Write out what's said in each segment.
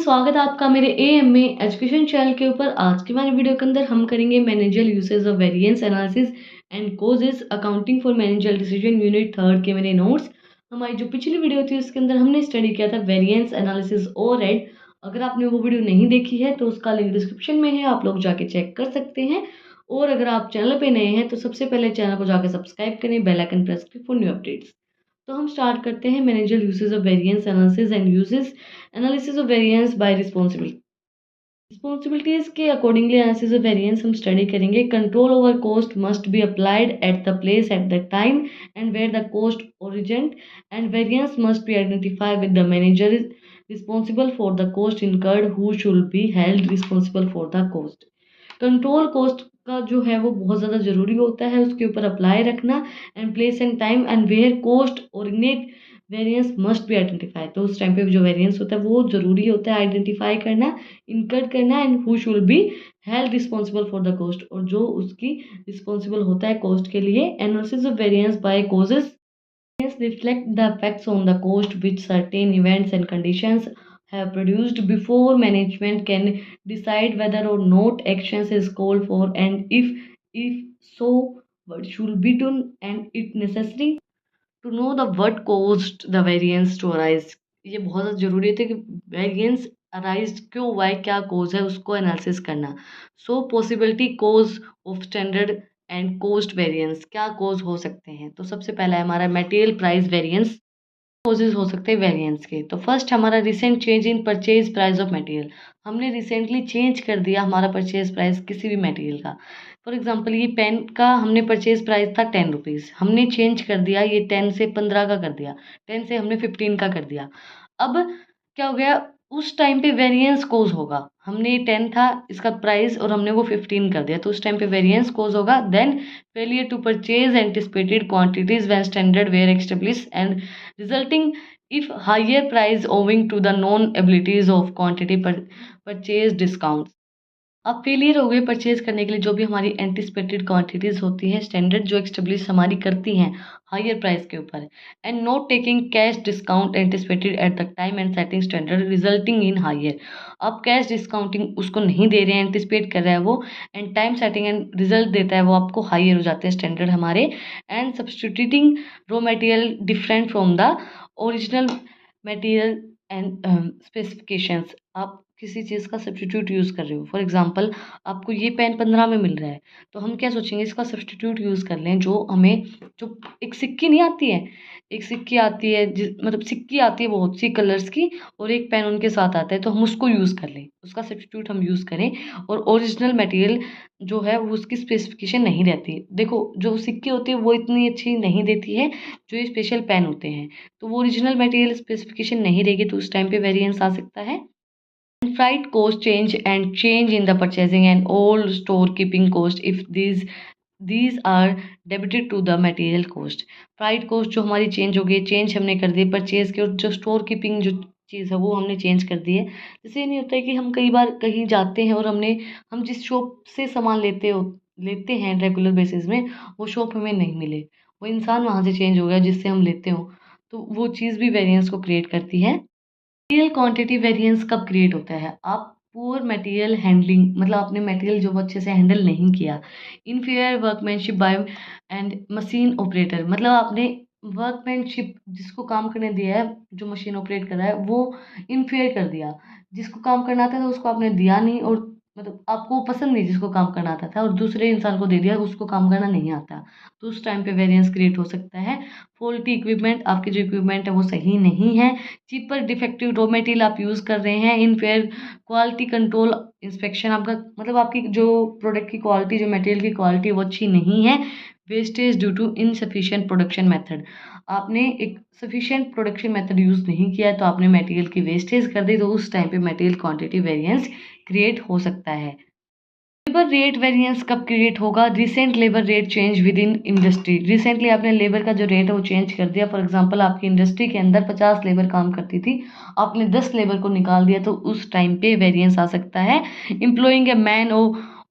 स्वागत है आपका मेरे एएमए एजुकेशन चैनल के ऊपर। आज की हमारी वीडियो के अंदर हम करेंगे managerial usage of variance analysis and causes accounting for managerial decision unit third के मेरे नोट्स। हमारी जो पिछली वीडियो थी उसके अंदर हमने स्टडी किया था वेरिएंस एनालिसिस ओवरहेड। अगर आपने वो वीडियो नहीं देखी है तो उसका लिंक डिस्क्रिप्शन में है, आप लोग जाके चेक कर सकते हैं। और अगर आप चैनल पे नए हैं तो सबसे पहले चैनल को जाकर सब्सक्राइब करें, बेल आइकन प्रेस करें फॉर न्यू अपडेट्स। तो हम स्टार्ट करते हैं managerial usage of variance analysis and usages analysis of variance by responsibilities के अकॉर्डिंगली एनालिसिस ऑफ वेरिएंस हम स्टडी करेंगे। Control over cost must be applied at the place at the time and where the cost originate and variance must be identified with the manager responsible for the cost incurred who should be held responsible for the cost. Control cost का जो है वो बहुत ज़्यादा ज़रूरी होता है, उसके ऊपर अप्लाई रखना। And place and time and where cost originate variance must be identify, तो उस टाइम पे जो वेरिएंस होता है वो ज़रूरी होता है आइडेंटिफाई करना, इनकर्ड करना। And who should be held responsible for the cost, और जो उसकी रिस्पॉन्सिबल होता है कॉस्ट के लिए। Analysis of variance by causes reflect the effects on the cost which certain events and conditions have produced before management can decide whether or not actions is called for, and if so what should be done, and it necessary to know the what caused the variance to arise। ये बहुत ज़्यादा जरूरी है कि variance arise क्यों हुआ है, क्या कोज है, उसको एनालिसिस करना। So possibility cause of standard and cost variance, क्या कोज हो सकते हैं। तो सबसे पहला है हमारा मटेरियल प्राइस वेरिएंस। कोजेज हो सकते हैं वेरिएंस के। तो फर्स्ट हमारा recent change in purchase price of material, हमने रिसेंटली चेंज कर दिया हमारा परचेज प्राइस किसी भी मटेरियल का। फॉर एग्जांपल ये पेन का हमने परचेज प्राइस था 10 रुपीज़, हमने चेंज कर दिया, ये 10 से 15 का कर दिया, 10 से हमने 15 का कर दिया। अब क्या हो गया, उस टाइम पे वेरिएंस कोज होगा। हमने 10 था इसका प्राइस और हमने वो 15 कर दिया, तो उस टाइम पे वेरिएंस कोज होगा। Then failure to purchase anticipated quantities when standard were establish and resulting if higher price owing to the non abilities of quantity purchase discounts। अब फेलियर हो गए परचेज करने के लिए जो भी हमारी एंटिसिपेटेड क्वांटिटीज होती हैं, स्टैंडर्ड जो एक्सटेब्लिश हमारी करती हैं हायर प्राइस के ऊपर, and not taking cash discount anticipated at the time and setting standard resulting in higher. अब कैश डिस्काउंटिंग उसको नहीं दे रहे हैं, एंटिसिपेट कर रहा है वो, and time setting and result देता है वो आपको हायर हो जाते हैं स्टैंडर्ड हमारे। And substituting raw material different from the original material and specifications, आप किसी चीज़ का सब्सटीट्यूट यूज़ कर रहे हो। फॉर एग्जांपल आपको ये पेन 15 में मिल रहा है, तो हम क्या सोचेंगे इसका सब्सटीट्यूट यूज़ कर लें। जो हमें जो एक सिक्की नहीं आती है, एक सिक्की आती है मतलब सिक्की आती है बहुत सी कलर्स की, और एक पेन उनके साथ आता है, तो हम उसको यूज़ कर लें, उसका सब्सटीट्यूट हम यूज़ करें। और ओरिजिनल मटेरियल जो है वो उसकी स्पेसिफिकेशन नहीं रहती। देखो जो सिक्की होती है वो इतनी अच्छी नहीं देती है, जो ये स्पेशल पेन होते हैं, तो वो ओरिजिनल मटेरियल स्पेसिफिकेशन नहीं रहेगी, तो उस टाइम पे वेरिएंस आ सकता है। Freight cost change and change in the purchasing and all storekeeping cost if these are debited to the material cost। Freight cost जो हमारी चेंज हो गई, चेंज हमने कर दी परचेज के, और जो स्टोर कीपिंग जो चीज़ है वो हमने चेंज कर दी है। जैसे ये नहीं होता है कि हम कई बार कहीं जाते हैं और हम जिस शॉप से सामान लेते हैं रेगुलर बेसिस में, वो शॉप हमें नहीं मिले, वो इंसान वहाँ से चेंज हो गया जिससे हम लेते हो, तो वो चीज़ भी वेरिएंस को क्रिएट करती है। मटेरियल क्वांटिटी वेरिएंस कब क्रिएट होता है, आप पुअर मटेरियल हैंडलिंग, मतलब आपने मटेरियल जो अच्छे से हैंडल नहीं किया। Inferior workmanship by and machine operator, मतलब आपने वर्कमैनशिप जिसको काम करने दिया है, जो मशीन ऑपरेट कर रहा है वो इनफीरियर कर दिया, जिसको काम करना आता था उसको आपने दिया नहीं, और मतलब आपको पसंद नहीं जिसको काम करना आता था, और दूसरे इंसान को दे दिया उसको काम करना नहीं आता, तो उस टाइम पे वेरिएंस क्रिएट हो सकता है। फॉल्टी इक्विपमेंट, आपके जो इक्विपमेंट है वो सही नहीं है। चीपर डिफेक्टिव रॉ मटेरियल आप यूज़ कर रहे हैं। इनफेयर क्वालिटी कंट्रोल इंस्पेक्शन, आपका मतलब आपकी जो प्रोडक्ट की क्वालिटी, जो मटेरियल की क्वालिटी वो अच्छी नहीं है। Wastage due to insufficient production method, आपने एक सफिशिएंट प्रोडक्शन मेथड यूज़ नहीं किया है तो आपने मटेरियल की वेस्टेज कर दी, तो उस टाइम पे मटेरियल क्वांटिटी वेरिएंस क्रिएट हो सकता है। लेबर रेट वेरिएंस कब क्रिएट होगा, recent labour rate change with in industry, recently आपने लेबर का जो रेट है वो चेंज कर दिया। फॉर एग्जांपल आपकी इंडस्ट्री के अंदर 50 लेबर काम करती थी, आपने 10 लेबर को निकाल दिया, तो उस टाइम पे वेरिएंस आ सकता है। Employing a man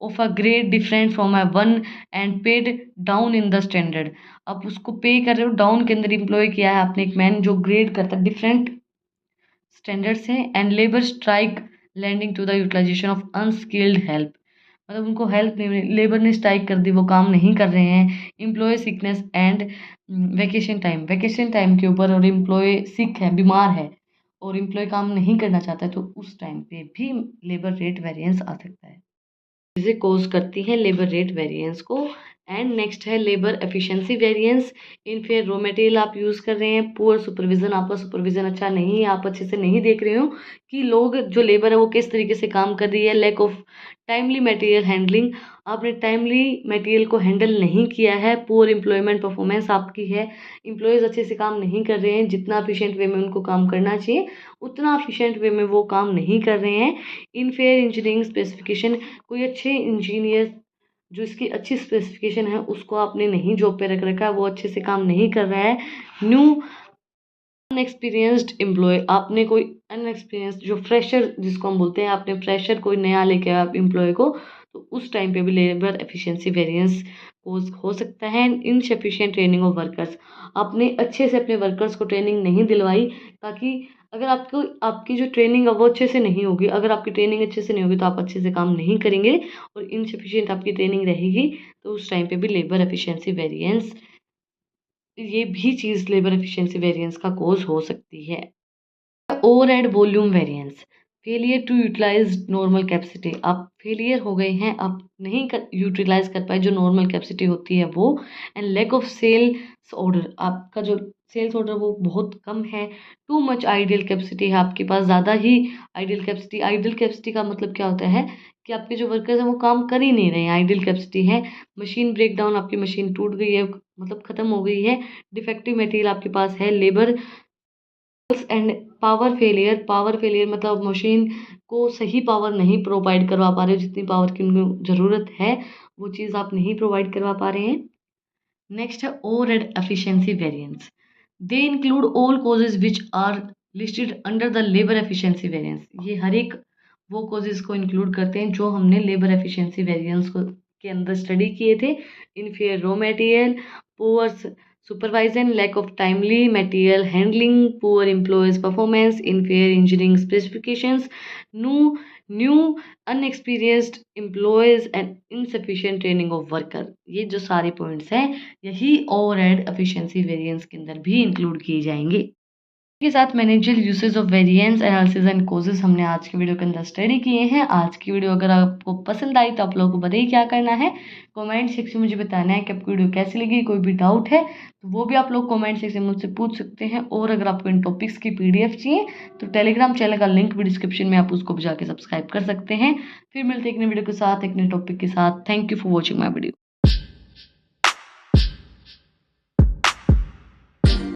of a grade different from a one and paid down in the standard, आप उसको पे कर रहे हो, डाउन के अंदर एम्प्लॉय किया है आपने एक मैन जो ग्रेड करता है डिफरेंट स्टैंडर्ड्स हैं and labour strike landing to the utilisation of unskilled help, मतलब उनको हेल्प नहीं, लेबर ने स्ट्राइक कर दी, वो काम नहीं कर रहे हैं। Employ sickness and vacation time के ऊपर, और एम्प्लॉय सिक है, बीमार है, और एम्प्लॉय काम नहीं करना चाहता है, तो उस टाइम पे भी लेबर रेट वेरिएंस आ सकता है। चीज़ें कोज करती हैं लेबर रेट वेरिएंस को। एंड नेक्स्ट है लेबर एफिशिएंसी वेरिएंस। इन फिर रॉ मटेरियल आप यूज़ कर रहे हैं, पुअर सुपरविजन, आपका सुपरविजन अच्छा नहीं है, आप अच्छे से नहीं देख रहे हो कि लोग जो लेबर है वो किस तरीके से काम कर रही है। Lack of timely material handling, आपने टाइमली मटेरियल को हैंडल नहीं किया है। पुअर एम्प्लॉयमेंट परफॉर्मेंस आपकी है, एम्प्लॉयज़ अच्छे से काम नहीं कर रहे हैं, जितना एफिशिएंट वे में उनको काम करना चाहिए उतना एफिशिएंट वे में वो काम नहीं कर रहे हैं। इनफेयर इंजीनियरिंग स्पेसिफिकेशन, कोई अच्छे इंजीनियर जो इसकी अच्छी स्पेसिफिकेशन है उसको आपने नहीं जॉब पे रख रखा है, वो अच्छे से काम नहीं कर रहा है। न्यू अनएक्सपीरियंस्ड एम्प्लॉय, आपने कोई अनएक्सपीरियंस्ड जो फ्रेशर जिसको हम बोलते हैं, आपने फ्रेशर कोई नया लेके आया एम्प्लॉय को, तो उस टाइम पे भी लेबर एफिशिएंसी वेरिएंस कोज हो सकता है। इनसफिशिएंट ट्रेनिंग ऑफ वर्कर्स, आपने अच्छे से अपने वर्कर्स को ट्रेनिंग नहीं दिलवाई, ताकि अगर आपको आपकी जो ट्रेनिंग है वो अच्छे से नहीं होगी, अगर आपकी ट्रेनिंग अच्छे से नहीं होगी तो आप अच्छे से काम नहीं करेंगे, और इनसफिशिएंट आपकी ट्रेनिंग रहेगी तो उस टाइम पे भी लेबर एफिशिएंसी वेरिएंस, ये भी चीज़ लेबर एफिशिएंसी वेरिएंस का कॉज हो सकती है। Overhead volume variance, failure to utilise normal capacity, आप फेलियर हो गए हैं, आप नहीं यूटिलाइज कर पाए जो नॉर्मल कैपेसिटी होती है वो। And lack of sales order, आपका जो सेल्स ऑर्डर वो बहुत कम है। टू मच आइडियल कैपेसिटी है, आपके पास ज़्यादा ही आइडियल कैपेसिटी। आइडियल कैपेसिटी का मतलब क्या होता है कि आपके जो वर्कर्स हैं वो काम कर ही नहीं रहे हैं, आइडियल कैपेसिटी है। मशीन ब्रेक डाउन, आपकी मशीन टूट गई है, मतलब ख़त्म हो गई है। डिफेक्टिव मटेरियल आपके पास है। लेबर एंड पावर फेलियर मतलब मशीन को सही पावर नहीं प्रोवाइड करवा पा रहे हो, जितनी पावर की उनको ज़रूरत है वो चीज़ आप नहीं प्रोवाइड करवा पा रहे हैं। नेक्स्ट है overhead efficiency variance, they include all causes which are listed under the labour efficiency variance, ये हर एक वो कॉजेज को इंक्लूड करते हैं जो हमने लेबर एफिशिएंसी वेरिएंस को के अंदर स्टडी किए थे। Inferior raw material, poor supervision, lack of timely material handling, poor employees performance, inferior engineering specifications, new unexperienced employees and insufficient training of worker, ये जो सारे पॉइंट्स हैं यही ओवरहेड एफिशिएंसी वेरिएंस के अंदर भी इंक्लूड किए जाएंगे। के साथ manager usage of variance analysis and causes हमने आज की वीडियो के अंदर स्टडी किए हैं। आज की वीडियो अगर आपको पसंद आई तो आप लोगों को बताइए क्या करना है, कमेंट सेक्शन में मुझे बताना है कि आपको वीडियो कैसी लगी। कोई भी डाउट है तो वो भी आप लोग कमेंट सेक्शन में मुझसे पूछ सकते हैं, और अगर आपको इन टॉपिक्स की PDF चाहिए तो टेलीग्राम चैनल का लिंक भी डिस्क्रिप्शन में, आप उसको भी जाके सब्सक्राइब कर सकते हैं। फिर मिलते हैं एक नई वीडियो के साथ, एक नए टॉपिक के साथ। Thank you for watching my video.